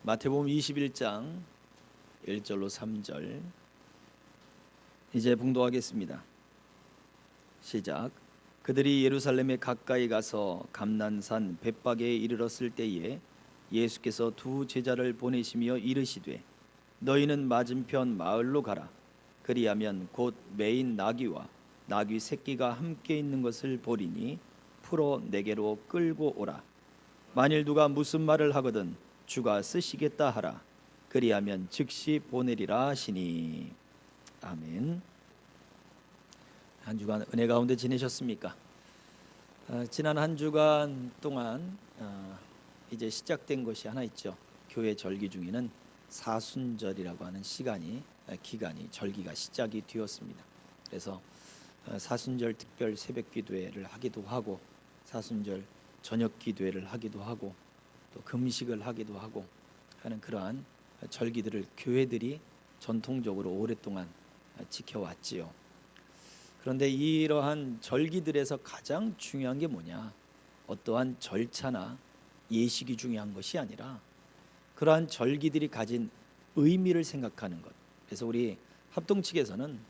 마태복음 21장 1절로 3절 이제 봉독하겠습니다. 시작. 그들이 예루살렘에 가까이 가서 감난산 벳박에 이르렀을 때에 예수께서 두 제자를 보내시며 이르시되 너희는 맞은편 마을로 가라. 그리하면 곧 매인 나귀와 나귀 새끼가 함께 있는 것을 보리니 풀어 내게로 끌고 오라. 만일 누가 무슨 말을 하거든 주가 쓰시겠다 하라. 그리하면 즉시 보내리라 하시니. 아멘. 한 주간 은혜 가운데 지내셨습니까? 지난 한 주간 동안 이제 시작된 것이 하나 있죠. 교회 절기 중에는 사순절이라고 하는 기간이 절기가 시작이 되었습니다. 그래서 사순절 특별 새벽 기도회를 하기도 하고 사순절 저녁 기도회를 하기도 하고 또 금식을 하기도 하고 하는 그러한 절기들을 교회들이 전통적으로 오랫동안 지켜왔지요. 그런데 이러한 절기들에서 가장 중요한 게 뭐냐? 어떠한 절차나 예식이 중요한 것이 아니라 그러한 절기들이 가진 의미를 생각하는 것. 그래서 우리 합동 측에서는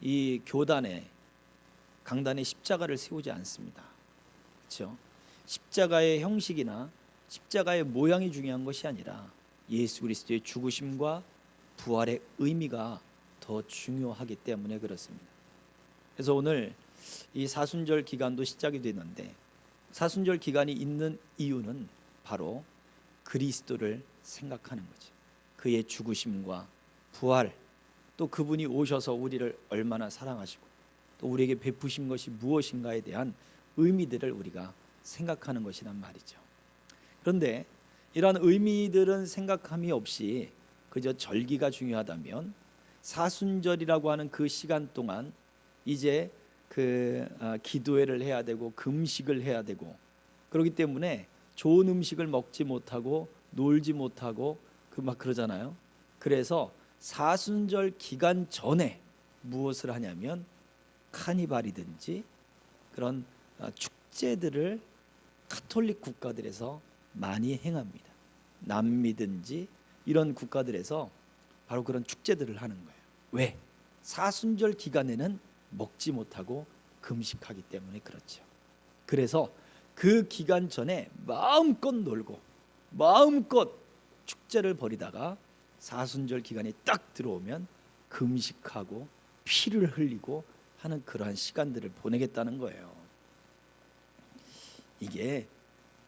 이 교단에 강단에 십자가를 세우지 않습니다. 그렇죠? 십자가의 형식이나 십자가의 모양이 중요한 것이 아니라 예수 그리스도의 죽으심과 부활의 의미가 더 중요하기 때문에 그렇습니다. 그래서 오늘 이 사순절 기간도 시작이 되는데 사순절 기간이 있는 이유는 바로 그리스도를 생각하는 거죠. 그의 죽으심과 부활, 또 그분이 오셔서 우리를 얼마나 사랑하시고 또 우리에게 베푸신 것이 무엇인가에 대한 의미들을 우리가 생각하는 것이란 말이죠. 그런데 이러한 의미들은 생각함이 없이 그저 절기가 중요하다면 사순절이라고 하는 그 시간 동안 이제 기도회를 해야 되고 금식을 해야 되고 그렇기 때문에 좋은 음식을 먹지 못하고 놀지 못하고 그러잖아요. 그래서 사순절 기간 전에 무엇을 하냐면 카니발이든지 그런 축제들을 가톨릭 국가들에서 많이 행합니다. 남미든지 이런 국가들에서 바로 그런 축제들을 하는 거예요. 왜? 사순절 기간에는 먹지 못하고 금식하기 때문에 그렇죠. 그래서 그 기간 전에 마음껏 놀고 마음껏 축제를 벌이다가 사순절 기간이 딱 들어오면 금식하고 피를 흘리고 하는 그러한 시간들을 보내겠다는 거예요. 이게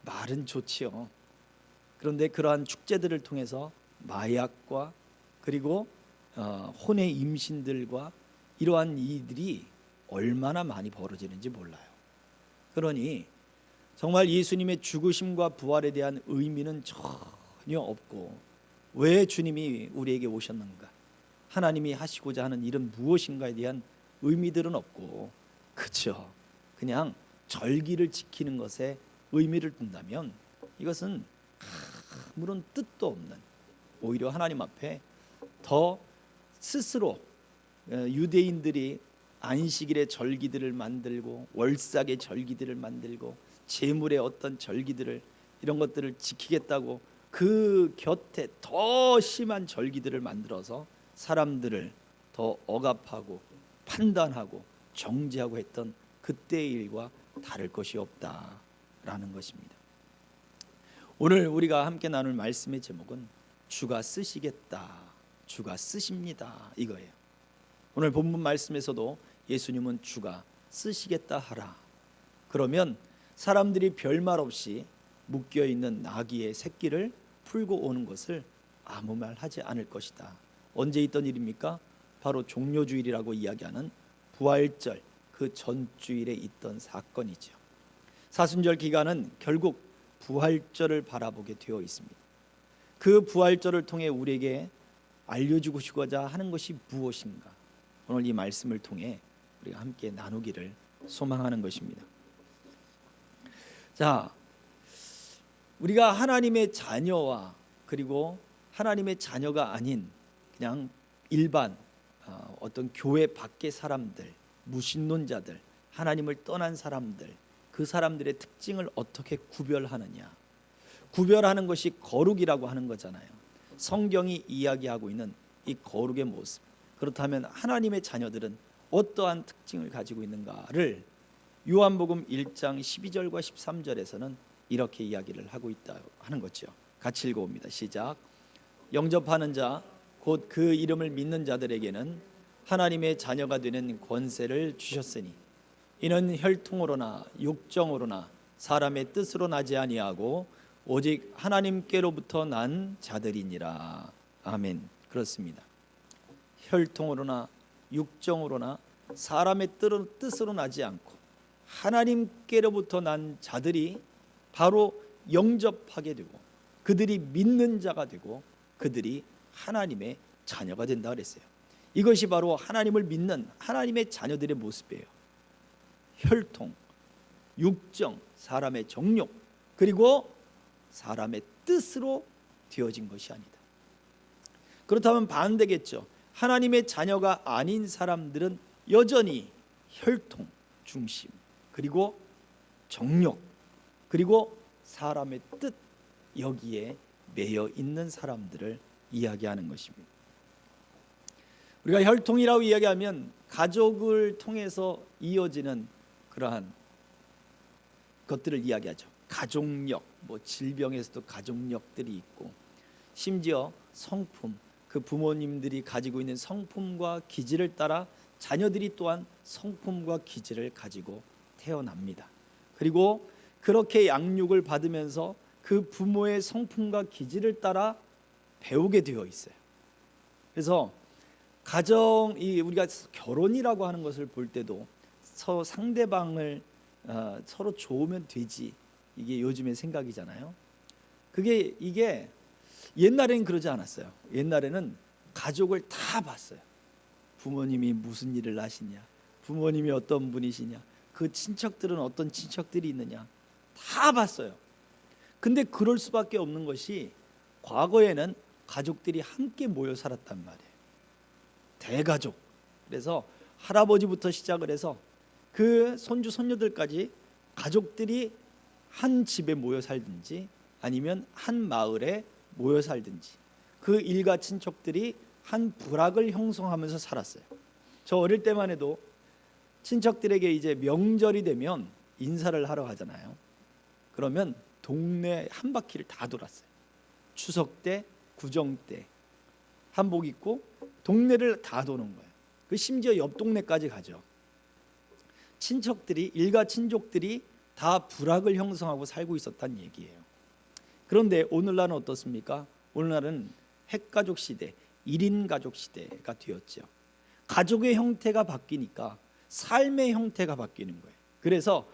말은 좋지요. 그런데 그러한 축제들을 통해서 마약과 그리고 혼의 임신들과 이러한 일들이 얼마나 많이 벌어지는지 몰라요. 그러니 정말 예수님의 죽으심과 부활에 대한 의미는 전혀 없고 왜 주님이 우리에게 오셨는가? 하나님이 하시고자 하는 일은 무엇인가에 대한 의미들은 없고 그렇죠. 그냥 절기를 지키는 것에 의미를 둔다면 이것은 아무런 뜻도 없는 오히려 하나님 앞에 더 스스로 유대인들이 안식일의 절기들을 만들고 월삭의 절기들을 만들고 제물의 어떤 절기들을 이런 것들을 지키겠다고 그 곁에 더 심한 절기들을 만들어서 사람들을 더 억압하고 판단하고 정죄하고 했던 그때의 일과 다를 것이 없다라는 것입니다. 오늘 우리가 함께 나눌 말씀의 제목은 주가 쓰시겠다, 주가 쓰십니다 이거예요. 오늘 본문 말씀에서도 예수님은 주가 쓰시겠다 하라. 그러면 사람들이 별말 없이 묶여있는 나귀의 새끼를 풀고 오는 것을 아무 말 하지 않을 것이다. 언제 있던 일입니까? 바로 종려주일이라고 이야기하는 부활절 그 전주일에 있던 사건이죠. 사순절 기간은 결국 부활절을 바라보게 되어 있습니다. 그 부활절을 통해 우리에게 알려주고자 하는 것이 무엇인가? 오늘 이 말씀을 통해 우리가 함께 나누기를 소망하는 것입니다. 자, 우리가 하나님의 자녀와 그리고 하나님의 자녀가 아닌 그냥 일반 어떤 교회 밖의 사람들, 무신론자들, 하나님을 떠난 사람들, 그 사람들의 특징을 어떻게 구별하느냐? 구별하는 것이 거룩이라고 하는 거잖아요. 성경이 이야기하고 있는 이 거룩의 모습. 그렇다면 하나님의 자녀들은 어떠한 특징을 가지고 있는가를 요한복음 1장 12절과 13절에서는 이렇게 이야기를 하고 있다 하는 거죠. 같이 읽어봅니다. 시작. 영접하는 자 곧 그 이름을 믿는 자들에게는 하나님의 자녀가 되는 권세를 주셨으니 이는 혈통으로나 육정으로나 사람의 뜻으로 나지 아니하고 오직 하나님께로부터 난 자들이니라. 아멘. 그렇습니다. 혈통으로나 육정으로나 사람의 뜻으로 나지 않고 하나님께로부터 난 자들이 바로 영접하게 되고 그들이 믿는 자가 되고 그들이 하나님의 자녀가 된다 그랬어요. 이것이 바로 하나님을 믿는 하나님의 자녀들의 모습이에요. 혈통, 육정, 사람의 정욕, 그리고 사람의 뜻으로 되어진 것이 아니다. 그렇다면 반대겠죠. 하나님의 자녀가 아닌 사람들은 여전히 혈통 중심, 그리고 정욕, 그리고 사람의 뜻, 여기에 매여 있는 사람들을 이야기하는 것입니다. 우리가 혈통이라고 이야기하면 가족을 통해서 이어지는 그러한 것들을 이야기하죠. 가족력, 질병에서도 가족력들이 있고, 심지어 성품, 그 부모님들이 가지고 있는 성품과 기질을 따라 자녀들이 또한 성품과 기질을 가지고 태어납니다. 그리고 그렇게 양육을 받으면서 그 부모의 성품과 기질을 따라 배우게 되어 있어요. 그래서 우리가 결혼이라고 하는 것을 볼 때도 상대방을 서로 좋으면 되지, 이게 요즘의 생각이잖아요. 이게 옛날에는 그러지 않았어요. 옛날에는 가족을 다 봤어요. 부모님이 무슨 일을 하시냐, 부모님이 어떤 분이시냐, 그 친척들은 어떤 친척들이 있느냐, 다 봤어요. 근데 그럴 수밖에 없는 것이 과거에는 가족들이 함께 모여 살았단 말이에요. 대가족. 그래서 할아버지부터 시작을 해서 그 손주 손녀들까지 가족들이 한 집에 모여 살든지 아니면 한 마을에 모여 살든지 그 일가 친척들이 한 부락을 형성하면서 살았어요. 저 어릴 때만 해도 친척들에게 이제 명절이 되면 인사를 하러 가잖아요. 그러면 동네 한 바퀴를 다 돌았어요. 추석 때, 구정 때 한복 입고 동네를 다 도는 거예요. 심지어 옆 동네까지 가죠. 친척들이, 일가 친족들이 다 부락을 형성하고 살고 있었다는 얘기예요. 그런데 오늘날은 어떻습니까? 오늘날은 핵가족 시대, 1인 가족 시대가 되었죠. 가족의 형태가 바뀌니까 삶의 형태가 바뀌는 거예요. 그래서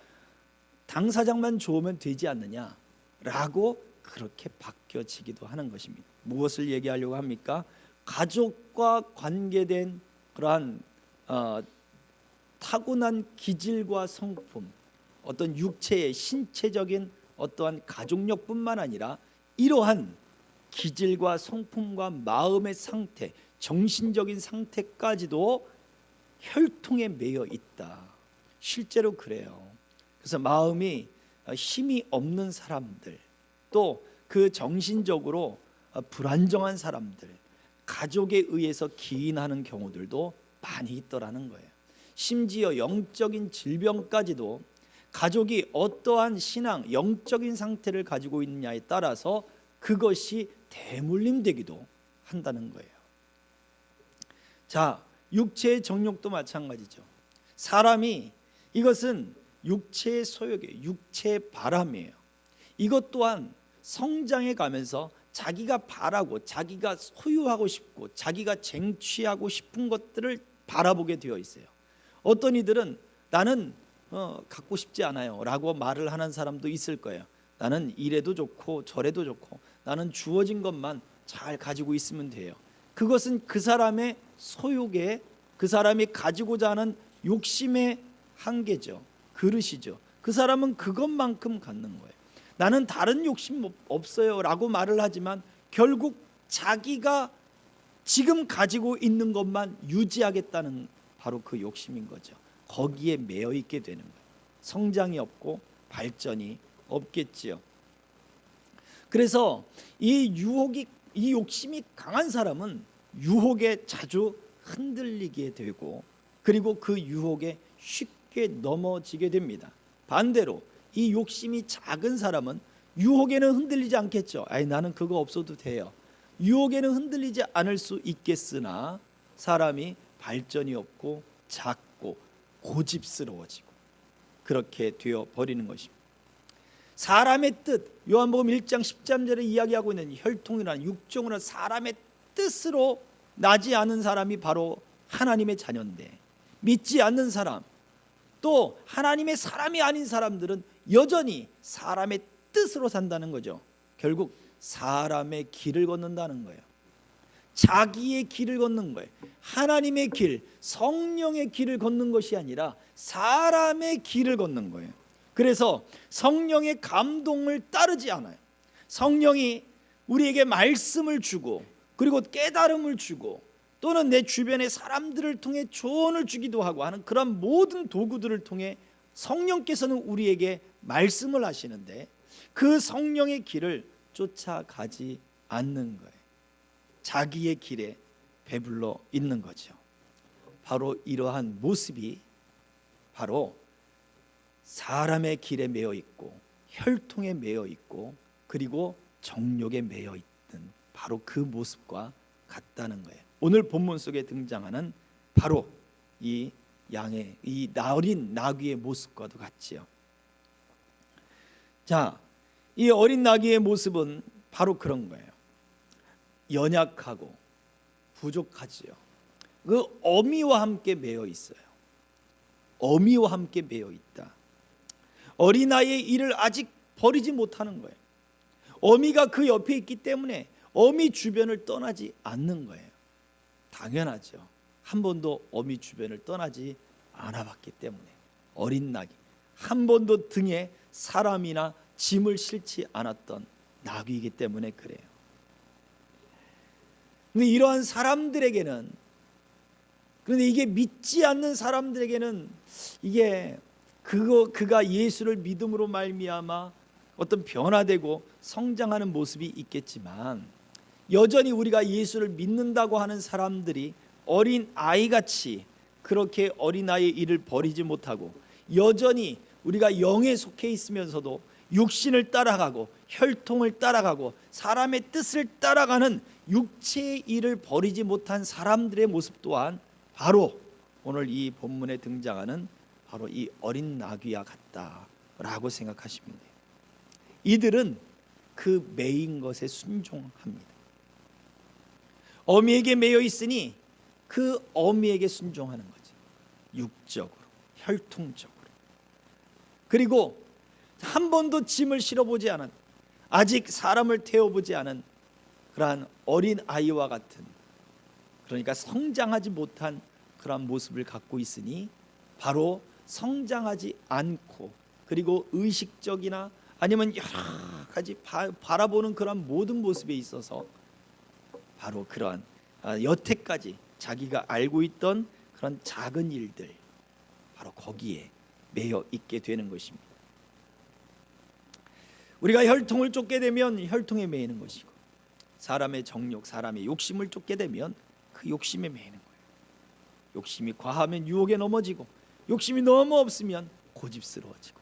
당사자만 좋으면 되지 않느냐라고 그렇게 바뀌어지기도 하는 것입니다. 무엇을 얘기하려고 합니까? 가족과 관계된 그러한 타고난 기질과 성품, 어떤 육체의 신체적인 어떠한 가족력뿐만 아니라 이러한 기질과 성품과 마음의 상태, 정신적인 상태까지도 혈통에 매여 있다. 실제로 그래요. 그래서 마음이 힘이 없는 사람들, 또 그 정신적으로 불안정한 사람들, 가족에 의해서 기인하는 경우들도 많이 있더라는 거예요. 심지어 영적인 질병까지도 가족이 어떠한 신앙, 영적인 상태를 가지고 있느냐에 따라서 그것이 대물림되기도 한다는 거예요. 자, 육체의 정욕도 마찬가지죠. 사람이, 이것은 육체의 소욕이에요. 육체의 바람이에요. 이것 또한 성장해 가면서 자기가 바라고 자기가 소유하고 싶고 자기가 쟁취하고 싶은 것들을 바라보게 되어 있어요. 어떤 이들은 나는 갖고 싶지 않아요 라고 말을 하는 사람도 있을 거예요. 나는 이래도 좋고 저래도 좋고 나는 주어진 것만 잘 가지고 있으면 돼요. 그것은 그 사람의 소욕에, 그 사람이 가지고자 하는 욕심의 한계죠. 그릇이죠. 그 사람은 그것만큼 갖는 거예요. 나는 다른 욕심 없어요 라고 말을 하지만 결국 자기가 지금 가지고 있는 것만 유지하겠다는 바로 그 욕심인 거죠. 거기에 매여 있게 되는 거예요. 성장이 없고 발전이 없겠지요. 그래서 이 욕심이 강한 사람은 유혹에 자주 흔들리게 되고, 그리고 그 유혹에 쉽게 넘어지게 됩니다. 반대로 이 욕심이 작은 사람은 유혹에는 흔들리지 않겠죠. 아이, 나는 그거 없어도 돼요. 유혹에는 흔들리지 않을 수 있겠으나 사람이 발전이 없고 작고 고집스러워지고 그렇게 되어 버리는 것입니다. 사람의 뜻, 요한복음 1장 13절에 이야기하고 있는 혈통이라는 육정이라는 사람의 뜻으로 나지 않은 사람이 바로 하나님의 자녀인데, 믿지 않는 사람, 또 하나님의 사람이 아닌 사람들은 여전히 사람의 뜻으로 산다는 거죠. 결국 사람의 길을 걷는다는 거예요. 자기의 길을 걷는 거예요. 하나님의 길, 성령의 길을 걷는 것이 아니라 사람의 길을 걷는 거예요. 그래서 성령의 감동을 따르지 않아요. 성령이 우리에게 말씀을 주고, 그리고 깨달음을 주고, 또는 내 주변의 사람들을 통해 조언을 주기도 하고 하는 그런 모든 도구들을 통해 성령께서는 우리에게 말씀을 하시는데, 그 성령의 길을 쫓아가지 않는 거예요. 자기의 길에 배불러 있는 거죠. 바로 이러한 모습이 바로 사람의 길에 매여 있고, 혈통에 매여 있고, 그리고 정욕에 매여 있는 바로 그 모습과 같다는 거예요. 오늘 본문 속에 등장하는 바로 이 양의, 이 어린 나귀의 모습과도 같지요. 자, 이 어린 나귀의 모습은 바로 그런 거예요. 연약하고 부족하지요. 그 어미와 함께 매여 있어요. 어미와 함께 매여 있다. 어린아이의 일을 아직 버리지 못하는 거예요. 어미가 그 옆에 있기 때문에 어미 주변을 떠나지 않는 거예요. 당연하죠. 한 번도 어미 주변을 떠나지 않아봤기 때문에. 어린 나귀, 한 번도 등에 사람이나 짐을 실지 않았던 나귀이기 때문에 그래요. 근데 이러한 사람들에게는, 그런데 이게 믿지 않는 사람들에게는 이게 그가 예수를 믿음으로 말미암아 어떤 변화되고 성장하는 모습이 있겠지만, 여전히 우리가 예수를 믿는다고 하는 사람들이 어린 아이같이 그렇게 어린아이의 일을 버리지 못하고, 여전히 우리가 영에 속해 있으면서도 육신을 따라가고 혈통을 따라가고 사람의 뜻을 따라가는 육체의 일을 버리지 못한 사람들의 모습 또한 바로 오늘 이 본문에 등장하는 바로 이 어린 나귀와 같다라고 생각하시면 돼요. 이들은 그 매인 것에 순종합니다. 어미에게 매여 있으니 그 어미에게 순종하는 거지. 육적으로, 혈통적으로. 그리고 한 번도 짐을 실어보지 않은, 아직 사람을 태워보지 않은 그러한 어린 아이와 같은, 그러니까 성장하지 못한 그러한 모습을 갖고 있으니 바로 성장하지 않고, 그리고 의식적이나 아니면 여러 가지 바라보는 그런 모든 모습에 있어서 바로 그러한 여태까지 자기가 알고 있던 그런 작은 일들, 바로 거기에 매여 있게 되는 것입니다. 우리가 혈통을 쫓게 되면 혈통에 매이는 것이고, 사람의 정욕, 사람의 욕심을 쫓게 되면 그 욕심에 매이는 거예요. 욕심이 과하면 유혹에 넘어지고, 욕심이 너무 없으면 고집스러워지고,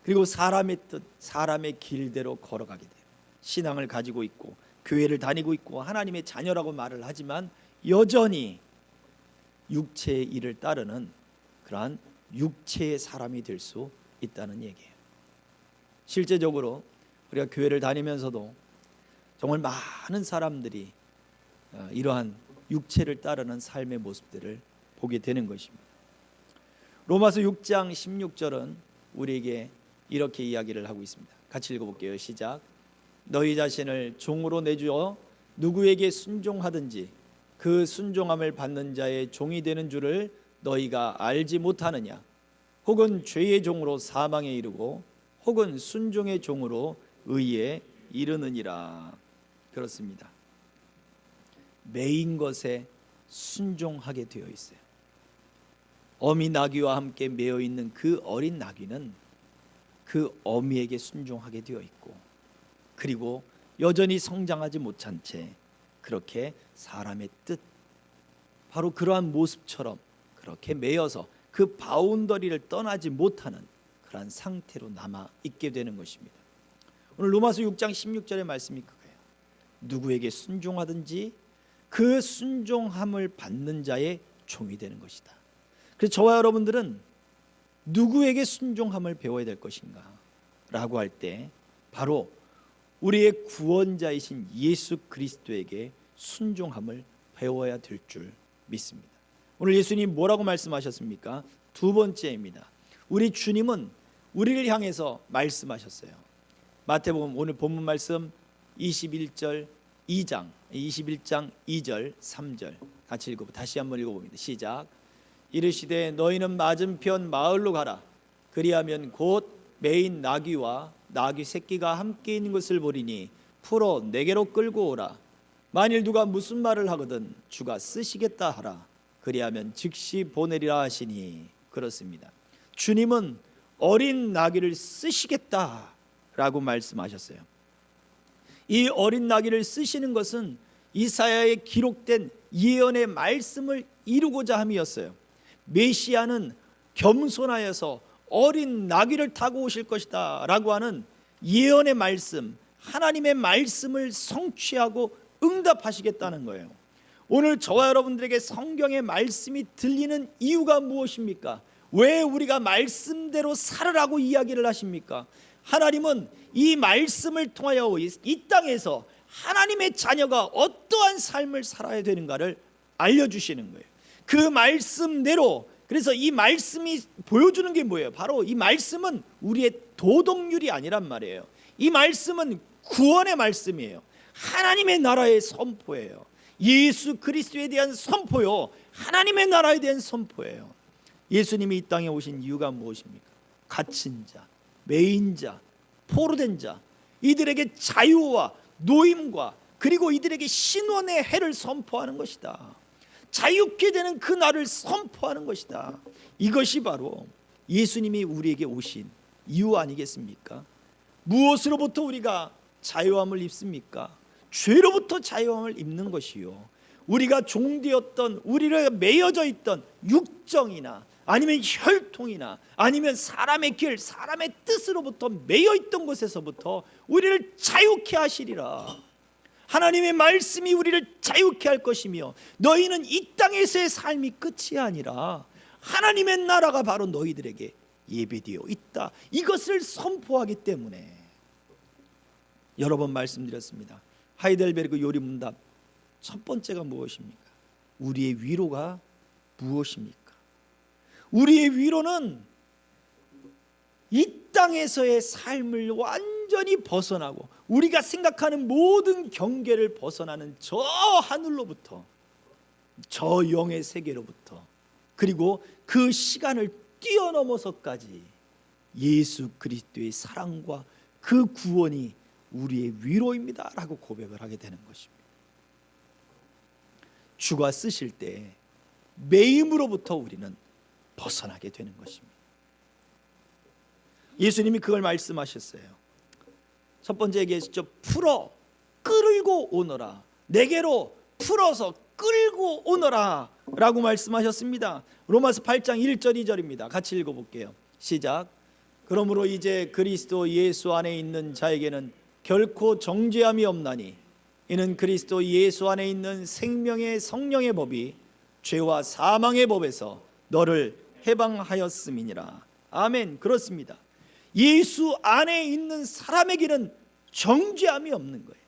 그리고 사람의 뜻, 사람의 길대로 걸어가게 돼요. 신앙을 가지고 있고 교회를 다니고 있고 하나님의 자녀라고 말을 하지만 여전히 육체의 일을 따르는 그러한 육체의 사람이 될 수 있다는 얘기예요. 실제적으로 우리가 교회를 다니면서도 정말 많은 사람들이 이러한 육체를 따르는 삶의 모습들을 보게 되는 것입니다. 로마서 6장 16절은 우리에게 이렇게 이야기를 하고 있습니다. 같이 읽어볼게요. 시작. 너희 자신을 종으로 내주어 누구에게 순종하든지 그 순종함을 받는 자의 종이 되는 줄을 너희가 알지 못하느냐? 혹은 죄의 종으로 사망에 이르고 혹은 순종의 종으로 의에 이르느니라. 그렇습니다. 매인 것에 순종하게 되어 있어요. 어미 나귀와 함께 매어 있는 그 어린 나귀는 그 어미에게 순종하게 되어 있고, 그리고 여전히 성장하지 못한 채 그렇게 사람의 뜻, 바로 그러한 모습처럼 그렇게 매여서 그 바운더리를 떠나지 못하는 그러한 상태로 남아 있게 되는 것입니다. 오늘 로마서 6장 16절의 말씀이 그거예요. 누구에게 순종하든지 그 순종함을 받는 자의 종이 되는 것이다. 그래서 저와 여러분들은 누구에게 순종함을 배워야 될 것인가 라고 할 때 바로 우리의 구원자이신 예수 그리스도에게 순종함을 배워야 될 줄 믿습니다. 오늘 예수님 뭐라고 말씀하셨습니까? 두 번째입니다. 우리 주님은 우리를 향해서 말씀하셨어요. 마태복음 오늘 본문 말씀 21장 2절 3절 같이 다시 한번 읽어봅니다. 시작. 이르시되 너희는 맞은편 마을로 가라. 그리하면 곧 매인 나귀와 나귀 새끼가 함께 있는 것을 보리니 풀어 내게로 끌고 오라. 만일 누가 무슨 말을 하거든 주가 쓰시겠다 하라. 그리하면 즉시 보내리라 하시니. 그렇습니다. 주님은 어린 나귀를 쓰시겠다라고 말씀하셨어요. 이 어린 나귀를 쓰시는 것은 이사야에 기록된 예언의 말씀을 이루고자 함이었어요. 메시아는 겸손하여서 어린 나귀를 타고 오실 것이다 라고 하는 예언의 말씀, 하나님의 말씀을 성취하고 응답하시겠다는 거예요. 오늘 저와 여러분들에게 성경의 말씀이 들리는 이유가 무엇입니까? 왜 우리가 말씀대로 살으라고 이야기를 하십니까? 하나님은 이 말씀을 통하여 이 땅에서 하나님의 자녀가 어떠한 삶을 살아야 되는가를 알려주시는 거예요. 그 말씀대로, 그래서 이 말씀이 보여주는 게 뭐예요? 바로 이 말씀은 우리의 도덕률이 아니란 말이에요. 이 말씀은 구원의 말씀이에요. 하나님의 나라의 선포예요. 예수 그리스도에 대한 선포요, 하나님의 나라에 대한 선포예요. 예수님이 이 땅에 오신 이유가 무엇입니까? 갇힌 자, 매인 자, 포로된 자, 이들에게 자유와 노임과 그리고 이들에게 신원의 해를 선포하는 것이다. 자유케 되는 그 날을 선포하는 것이다. 이것이 바로 예수님이 우리에게 오신 이유 아니겠습니까? 무엇으로부터 우리가 자유함을 입습니까? 죄로부터 자유함을 입는 것이요, 우리가 종되었던, 우리가 매여져 있던 육정이나 아니면 혈통이나 아니면 사람의 길, 사람의 뜻으로부터 매여 있던 곳에서부터 우리를 자유케 하시리라. 하나님의 말씀이 우리를 자유케 할 것이며, 너희는 이 땅에서의 삶이 끝이 아니라 하나님의 나라가 바로 너희들에게 예비되어 있다, 이것을 선포하기 때문에. 여러 번 말씀드렸습니다. 하이델베르그 요리문답 첫 번째가 무엇입니까? 우리의 위로가 무엇입니까? 우리의 위로는 이 땅에서의 삶을 완전히 벗어나고 우리가 생각하는 모든 경계를 벗어나는 저 하늘로부터, 저 영의 세계로부터, 그리고 그 시간을 뛰어넘어서까지 예수 그리스도의 사랑과 그 구원이 우리의 위로입니다 라고 고백을 하게 되는 것입니다. 주가 쓰실 때 매임으로부터 우리는 벗어나게 되는 것입니다. 예수님이 그걸 말씀하셨어요. 첫 번째 얘기했죠. 풀어 끌고 오너라. 내게로 풀어서 끌고 오너라 라고 말씀하셨습니다. 로마서 8장 1절 2절입니다. 같이 읽어볼게요. 시작. 그러므로 이제 그리스도 예수 안에 있는 자에게는 결코 정죄함이 없나니, 이는 그리스도 예수 안에 있는 생명의 성령의 법이 죄와 사망의 법에서 너를 해방하였음이니라. 아멘. 그렇습니다. 예수 안에 있는 사람에게는 정죄함이 없는 거예요.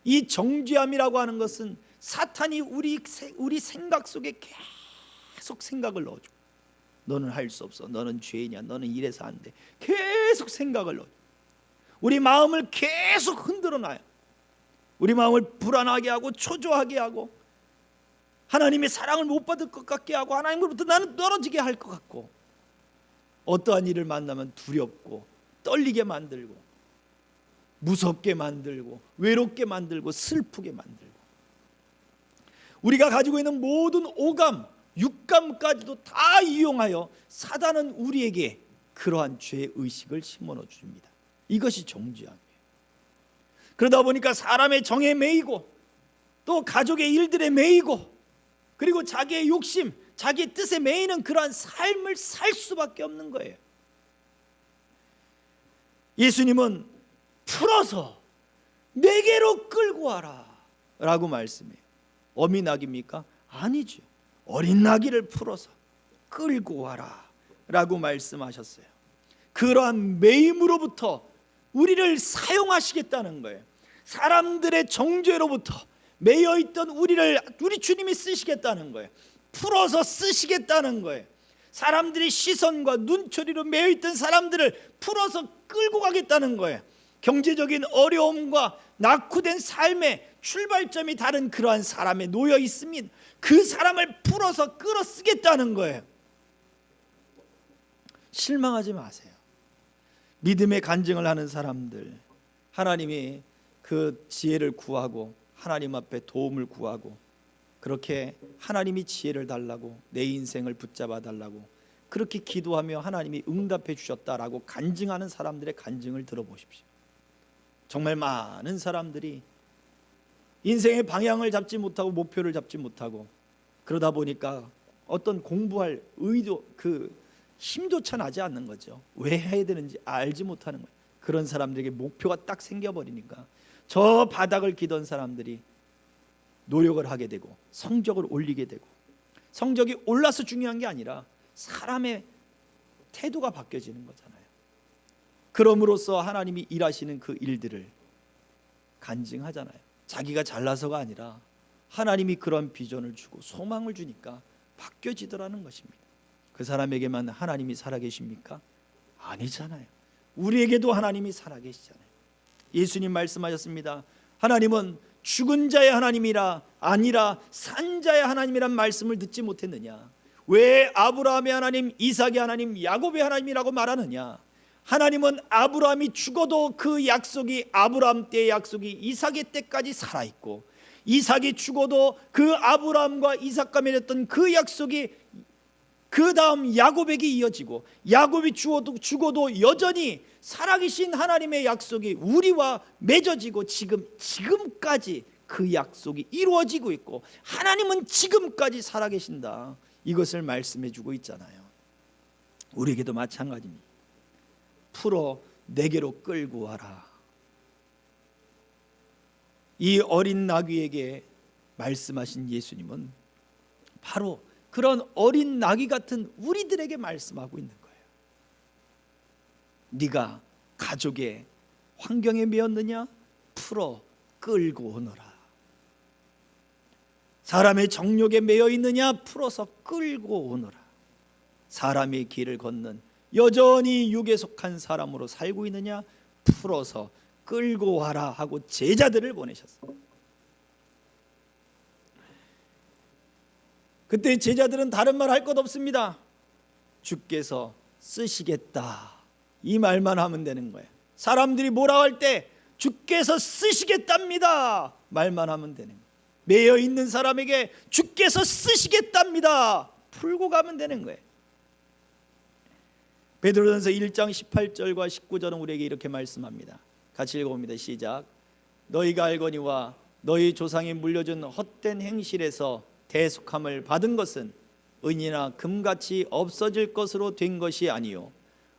이 정죄함이라고 하는 것은 사탄이 우리 생각 속에 계속 생각을 넣어줘. 너는 할 수 없어, 너는 죄인이야, 너는 이래서 안 돼, 계속 생각을 넣어줘. 우리 마음을 계속 흔들어 놔요. 우리 마음을 불안하게 하고 초조하게 하고 하나님의 사랑을 못 받을 것 같게 하고 하나님으로부터 나는 떨어지게 할 것 같고, 어떠한 일을 만나면 두렵고 떨리게 만들고 무섭게 만들고 외롭게 만들고 슬프게 만들고, 우리가 가지고 있는 모든 오감, 육감까지도 다 이용하여 사단은 우리에게 그러한 죄의식을 심어넣어 줍니다. 이것이 정죄함이에요. 그러다 보니까 사람의 정에 매이고 또 가족의 일들에 매이고 그리고 자기의 욕심, 자기의 뜻에 매이는 그러한 삶을 살 수밖에 없는 거예요. 예수님은 풀어서 내게로 끌고 와라 라고 말씀해요. 어미 낙입니까? 아니죠. 어린 나귀를 풀어서 끌고 와라 라고 말씀하셨어요. 그러한 매임으로부터 우리를 사용하시겠다는 거예요. 사람들의 정죄로부터 매여있던 우리 주님이 쓰시겠다는 거예요. 풀어서 쓰시겠다는 거예요. 사람들의 시선과 눈초리로 매여있던 사람들을 풀어서 끌고 가겠다는 거예요. 경제적인 어려움과 낙후된 삶의 출발점이 다른 그러한 사람에 놓여 있으면 그 사람을 풀어서 끌어 쓰겠다는 거예요. 실망하지 마세요. 믿음의 간증을 하는 사람들, 하나님이 그 지혜를 구하고 하나님 앞에 도움을 구하고 그렇게 하나님이 지혜를 달라고 내 인생을 붙잡아 달라고 그렇게 기도하며 하나님이 응답해 주셨다라고 간증하는 사람들의 간증을 들어보십시오. 정말 많은 사람들이 인생의 방향을 잡지 못하고 목표를 잡지 못하고 그러다 보니까 어떤 공부할 의도 힘조차 나지 않는 거죠. 왜 해야 되는지 알지 못하는 거예요. 그런 사람들에게 목표가 딱 생겨버리니까 저 바닥을 기던 사람들이 노력을 하게 되고 성적을 올리게 되고, 성적이 올라서 중요한 게 아니라 사람의 태도가 바뀌어지는 거잖아요. 그럼으로써 하나님이 일하시는 그 일들을 간증하잖아요. 자기가 잘나서가 아니라 하나님이 그런 비전을 주고 소망을 주니까 바뀌어지더라는 것입니다. 그 사람에게만 하나님이 살아계십니까? 아니잖아요. 우리에게도 하나님이 살아계시잖아요. 예수님 말씀하셨습니다. 하나님은 죽은 자의 하나님이라 아니라 산 자의 하나님이란 말씀을 듣지 못했느냐? 왜 아브라함의 하나님, 이삭의 하나님, 야곱의 하나님이라고 말하느냐? 하나님은 아브라함이 죽어도 그 약속이 아브라함 때의 약속이 이삭의 때까지 살아있고, 이삭이 죽어도 그 아브라함과 이삭과 맺었던 그 약속이 그 다음 야곱에게 이어지고, 야곱이 죽어도 여전히 살아계신 하나님의 약속이 우리와 맺어지고 지금까지 그 약속이 이루어지고 있고, 하나님은 지금까지 살아계신다, 이것을 말씀해 주고 있잖아요. 우리에게도 마찬가지입니다. 풀어 내게로 끌고 와라. 이 어린 나귀에게 말씀하신 예수님은 바로 그런 어린 나귀 같은 우리들에게 말씀하고 있는 거예요. 네가 가족의 환경에 매였느냐? 풀어 끌고 오너라. 사람의 정욕에 매여 있느냐? 풀어서 끌고 오너라. 사람의 길을 걷는 여전히 육에 속한 사람으로 살고 있느냐? 풀어서 끌고 와라 하고 제자들을 보내셨어요. 그때 제자들은 다른 말 할 것 없습니다. 주께서 쓰시겠다, 이 말만 하면 되는 거예요. 사람들이 뭐라 할 때 주께서 쓰시겠답니다 말만 하면 되는 거예요. 매여 있는 사람에게 주께서 쓰시겠답니다 풀고 가면 되는 거예요. 베드로전서 1장 18절과 19절은 우리에게 이렇게 말씀합니다. 같이 읽어봅니다. 시작. 너희가 알거니와 너희 조상이 물려준 헛된 행실에서 대속함을 받은 것은 은이나 금같이 없어질 것으로 된 것이 아니요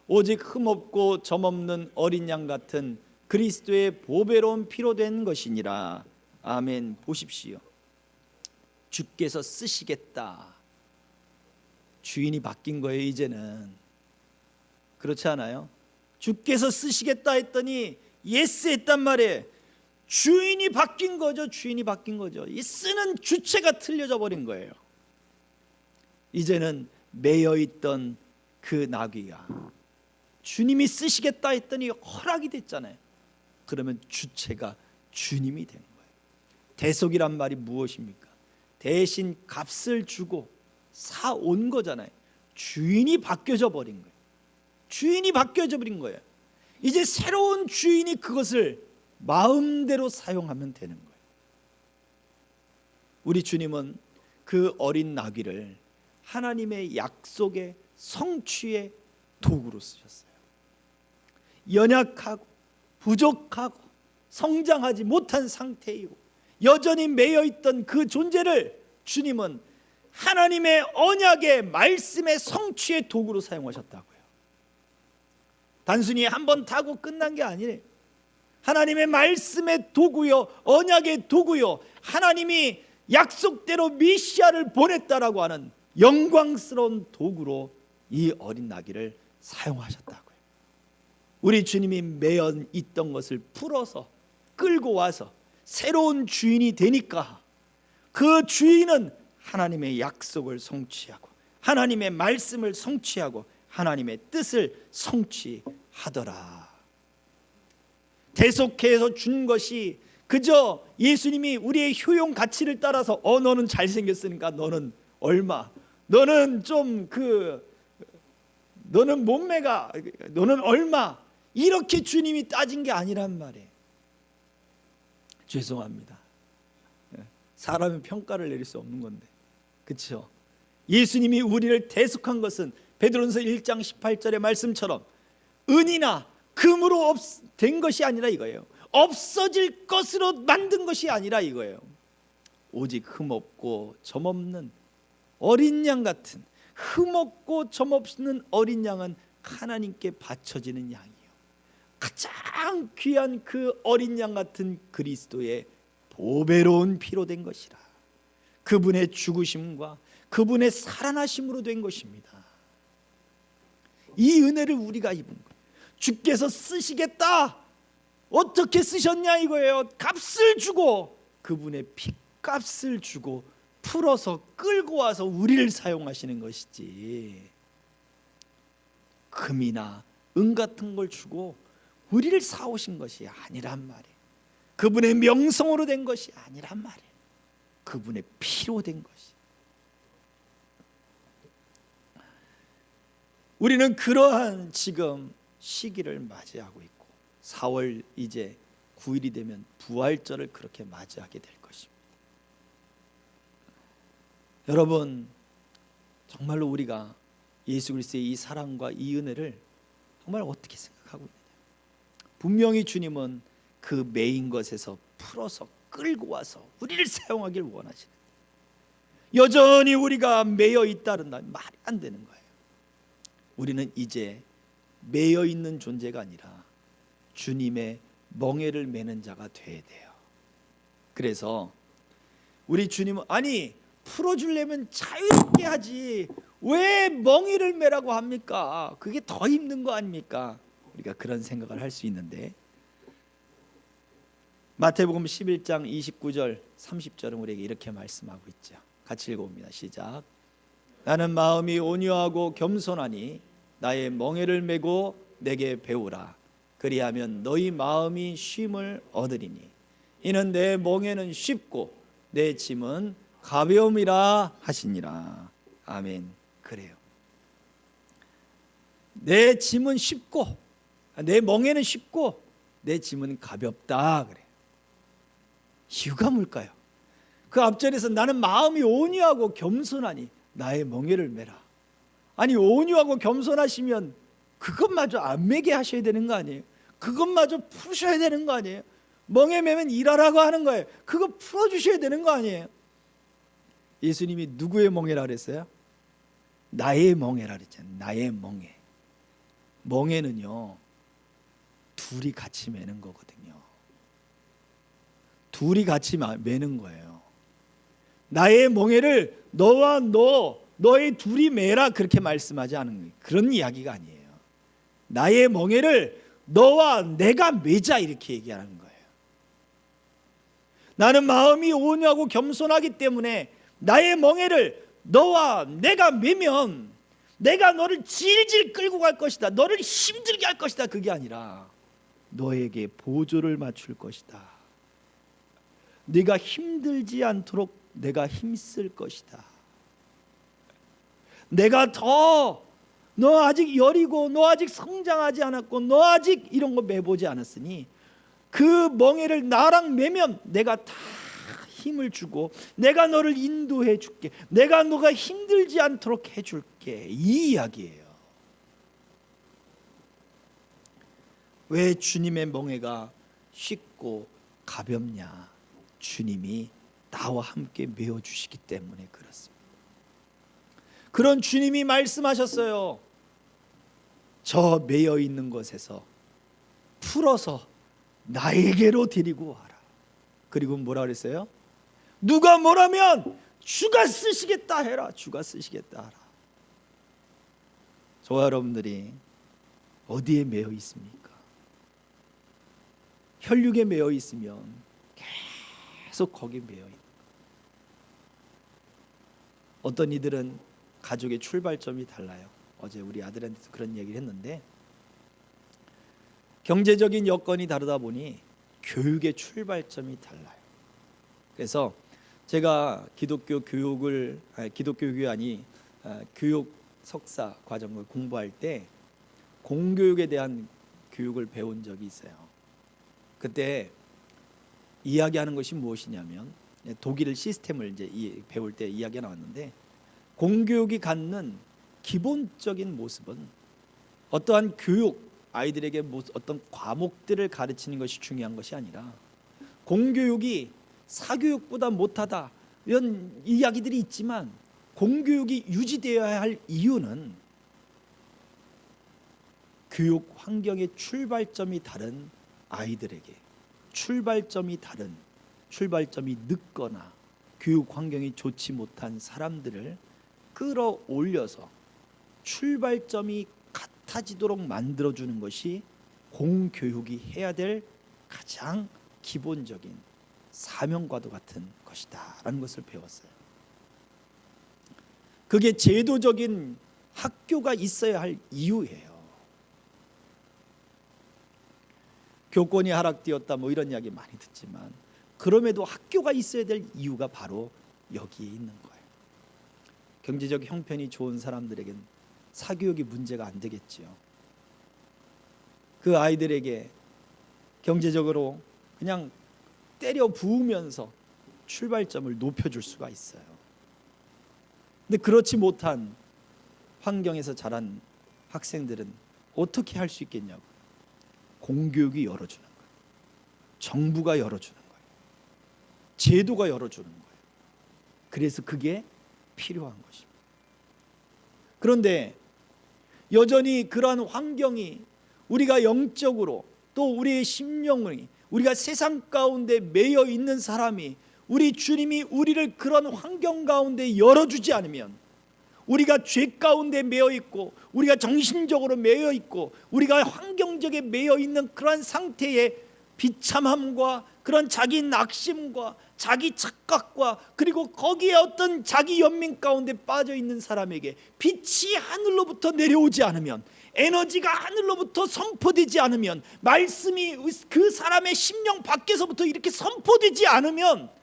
오직 흠없고 점없는 어린 양 같은 그리스도의 보배로운 피로 된 것이니라. 아멘. 보십시오. 주께서 쓰시겠다. 주인이 바뀐 거예요. 이제는 그렇지 않아요? 주께서 쓰시겠다 했더니 예스 했단 말이에요. 주인이 바뀐 거죠. 주인이 바뀐 거죠. 이 쓰는 주체가 틀려져 버린 거예요. 이제는 매여있던 그 나귀가 주님이 쓰시겠다 했더니 허락이 됐잖아요. 그러면 주체가 주님이 된 거예요. 대속이란 말이 무엇입니까? 대신 값을 주고 사온 거잖아요. 주인이 바뀌어져 버린 거예요. 주인이 바뀌어져 버린 거예요. 이제 새로운 주인이 그것을 마음대로 사용하면 되는 거예요. 우리 주님은 그 어린 나귀를 하나님의 약속의 성취의 도구로 쓰셨어요. 연약하고 부족하고 성장하지 못한 상태이고 여전히 매여있던 그 존재를 주님은 하나님의 언약의 말씀의 성취의 도구로 사용하셨다고요. 단순히 한번 타고 끝난 게 아니에요. 하나님의 말씀의 도구요, 언약의 도구요, 하나님이 약속대로 메시아를 보냈다라고 하는 영광스러운 도구로 이 어린 나귀를 사용하셨다고요. 우리 주님이 매여 있던 것을 풀어서 끌고 와서 새로운 주인이 되니까 그 주인은 하나님의 약속을 성취하고 하나님의 말씀을 성취하고 하나님의 뜻을 성취하더라. 대속해서 준 것이 그저 예수님이 우리의 효용 가치를 따라서 너는 잘생겼으니까 너는 얼마, 너는 좀 너는 몸매가 너는 얼마, 이렇게 주님이 따진 게 아니란 말이에요. 죄송합니다. 사람의 평가를 내릴 수 없는 건데, 그렇죠? 예수님이 우리를 대속한 것은 베드로전서 1장 18절의 말씀처럼 은이나 금으로 된 것이 아니라 이거예요. 없어질 것으로 만든 것이 아니라 이거예요. 오직 흠없고 점없는 어린 양 같은, 흠없고 점없는 어린 양은 하나님께 바쳐지는 양이에요. 가장 귀한 그 어린 양 같은 그리스도의 보배로운 피로 된 것이라. 그분의 죽으심과 그분의 살아나심으로 된 것입니다. 이 은혜를 우리가 입은 거예요. 주께서 쓰시겠다. 어떻게 쓰셨냐 이거예요. 값을 주고, 그분의 핏값을 주고 풀어서 끌고 와서 우리를 사용하시는 것이지, 금이나 은 같은 걸 주고 우리를 사오신 것이 아니란 말이에요. 그분의 명성으로 된 것이 아니란 말이에요. 그분의 피로 된 것이. 우리는 그러한 지금 시기를 맞이하고 있고 4월 이제 9일이 되면 부활절을 그렇게 맞이하게 될 것입니다. 여러분, 정말로 우리가 예수 그리스도의 이 사랑과 이 은혜를 정말 어떻게 생각하고 있느냐. 분명히 주님은 그 매인 것에서 풀어서 끌고 와서 우리를 사용하길 원하시는데, 여전히 우리가 매여 있다는 말이 안 되는 거예요. 우리는 이제 매여 있는 존재가 아니라 주님의 멍에를 매는 자가 돼야 돼요. 그래서 우리 주님은 아니 풀어주려면 자유롭게 하지 왜 멍에를 매라고 합니까? 그게 더 힘든 거 아닙니까? 우리가 그런 생각을 할 수 있는데, 마태복음 11장 29절 30절은 우리에게 이렇게 말씀하고 있죠. 같이 읽어봅니다. 시작. 나는 마음이 온유하고 겸손하니 나의 멍에를 메고 내게 배우라. 그리하면 너희 마음이 쉼을 얻으리니 이는 내 멍에는 쉽고 내 짐은 가벼움이라 하시니라. 아멘. 그래요. 내 짐은 쉽고 내 멍에는 쉽고 내 짐은 가볍다 그래. 이유가 뭘까요? 그 앞절에서 나는 마음이 온유하고 겸손하니 나의 멍에를 메라. 아니 온유하고 겸손하시면 그것마저 안 매게 하셔야 되는 거 아니에요? 그것마저 푸셔야 되는 거 아니에요? 멍에 매면 일하라고 하는 거예요. 그거 풀어주셔야 되는 거 아니에요? 예수님이 누구의 멍에라 그랬어요? 나의 멍에라 그랬잖아요. 나의 멍에. 멍에는요 둘이 같이 매는 거거든요. 둘이 같이 매는 거예요. 나의 멍에를 너와 너의 둘이 매라 그렇게 말씀하지 않은 거예요. 그런 이야기가 아니에요. 나의 멍에를 너와 내가 매자 이렇게 얘기하는 거예요. 나는 마음이 온유하고 겸손하기 때문에 나의 멍에를 너와 내가 매면 내가 너를 질질 끌고 갈 것이다. 너를 힘들게 할 것이다. 그게 아니라 너에게 보조를 맞출 것이다. 네가 힘들지 않도록 내가 힘쓸 것이다. 내가 더 너 아직 여리고 너 아직 성장하지 않았고 너 아직 이런 거 매보지 않았으니 그 멍에를 나랑 매면 내가 다 힘을 주고 내가 너를 인도해 줄게. 내가 너가 힘들지 않도록 해줄게. 이 이야기예요. 왜 주님의 멍에가 쉽고 무겁고 가볍냐? 주님이 나와 함께 메어 주시기 때문에 그렇습니다. 그런 주님이 말씀하셨어요. 저 메어 있는 것에서 풀어서 나에게로 데리고 와라. 그리고 뭐라 그랬어요? 누가 뭐라면 주가 쓰시겠다 해라. 주가 쓰시겠다 하라. 저와 여러분들이 어디에 매여 있습니까? 혈육에 매여 있으면 계속 거기 매여 있는 거예요. 어떤 이들은 가족의 출발점이 달라요. 어제 우리 아들한테도 그런 얘기를 했는데, 경제적인 여건이 다르다 보니 교육의 출발점이 달라요. 그래서 제가 기독교 교육을 기독교 교육이 교육 석사 과정을 공부할 때 공교육에 대한 교육을 배운 적이 있어요. 그때 이야기하는 것이 무엇이냐면, 독일 시스템을 이제 배울 때 이야기가 나왔는데, 공교육이 갖는 기본적인 모습은 어떠한 교육, 아이들에게 어떤 과목들을 가르치는 것이 중요한 것이 아니라, 공교육이 사교육보다 못하다 이런 이야기들이 있지만, 공교육이 유지되어야 할 이유는 교육 환경의 출발점이 다른 아이들에게, 출발점이 늦거나 교육 환경이 좋지 못한 사람들을 끌어올려서 출발점이 같아지도록 만들어주는 것이 공교육이 해야 될 가장 기본적인 사명과도 같은 것이다 라는 것을 배웠어요. 그게 제도적인 학교가 있어야 할 이유예요. 교권이 하락되었다 뭐 이런 이야기 많이 듣지만, 그럼에도 학교가 있어야 될 이유가 바로 여기에 있는 거예요. 경제적 형편이 좋은 사람들에겐 사교육이 문제가 안 되겠지요. 그 아이들에게 경제적으로 그냥 때려 부으면서 출발점을 높여줄 수가 있어요. 근데 그렇지 못한 환경에서 자란 학생들은 어떻게 할 수 있겠냐고. 공교육이 열어주는 거예요. 정부가 열어주는 거예요. 제도가 열어주는 거예요. 그래서 그게 필요한 것입니다. 그런데 여전히 그러한 환경이 우리가 영적으로, 또 우리의 심령이, 우리가 세상 가운데 매여 있는 사람이, 우리 주님이 우리를 그런 환경 가운데 열어주지 않으면, 우리가 죄 가운데 매여 있고, 우리가 정신적으로 매여 있고, 우리가 환경적에 매여 있는 그러한 상태에 비참함과 그런 자기 낙심과 자기 착각과, 그리고 거기에 어떤 자기 연민 가운데 빠져 있는 사람에게 빛이 하늘로부터 내려오지 않으면, 에너지가 하늘로부터 선포되지 않으면, 말씀이 그 사람의 심령 밖에서부터 이렇게 선포되지 않으면,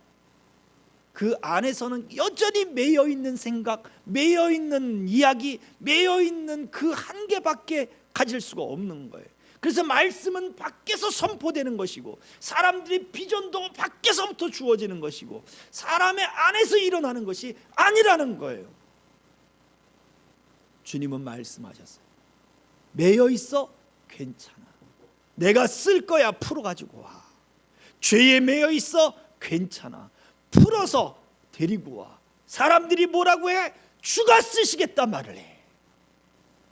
그 안에서는 여전히 매여 있는 생각, 매여 있는 이야기, 매여 있는 그 한계밖에 가질 수가 없는 거예요. 그래서 말씀은 밖에서 선포되는 것이고, 사람들의 비전도 밖에서부터 주어지는 것이고, 사람의 안에서 일어나는 것이 아니라는 거예요. 주님은 말씀하셨어요. 매여 있어? 괜찮아. 내가 쓸 거야. 풀어가지고 와. 죄에 매여 있어? 괜찮아. 풀어서 데리고 와. 사람들이 뭐라고 해? 주가 쓰시겠다 말을 해.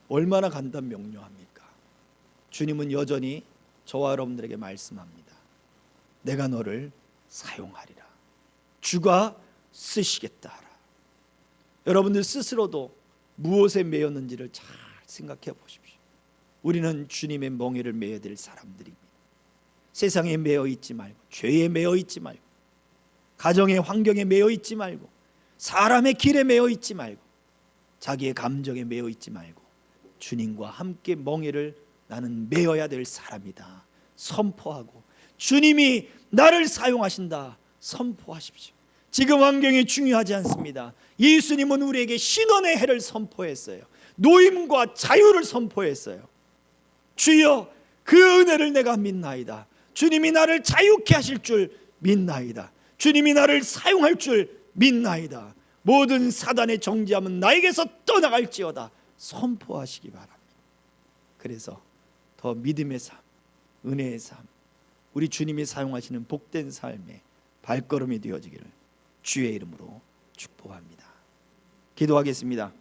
얼마나 간단 명료합니까? 주님은 여전히 저와 여러분들에게 말씀합니다. 내가 너를 사용하리라. 주가 쓰시겠다 하라. 여러분들 스스로도 무엇에 매였는지를 잘 생각해 보십시오. 우리는 주님의 멍에를 매야 될 사람들입니다. 세상에 매여 있지 말고, 죄에 매여 있지 말고, 가정의 환경에 매여 있지 말고, 사람의 길에 매여 있지 말고, 자기의 감정에 매여 있지 말고, 주님과 함께 멍에를 나는 매어야 될 사람이다 선포하고, 주님이 나를 사용하신다 선포하십시오. 지금 환경이 중요하지 않습니다. 예수님은 우리에게 신원의 해를 선포했어요. 노임과 자유를 선포했어요. 주여, 그 은혜를 내가 믿나이다. 주님이 나를 자유케 하실 줄 믿나이다. 주님이 나를 사용할 줄 믿나이다. 모든 사단의 정죄함은 나에게서 떠나갈지어다 선포하시기 바랍니다. 그래서 더 믿음의 삶, 은혜의 삶, 우리 주님이 사용하시는 복된 삶의 발걸음이 되어지기를 주의 이름으로 축복합니다. 기도하겠습니다.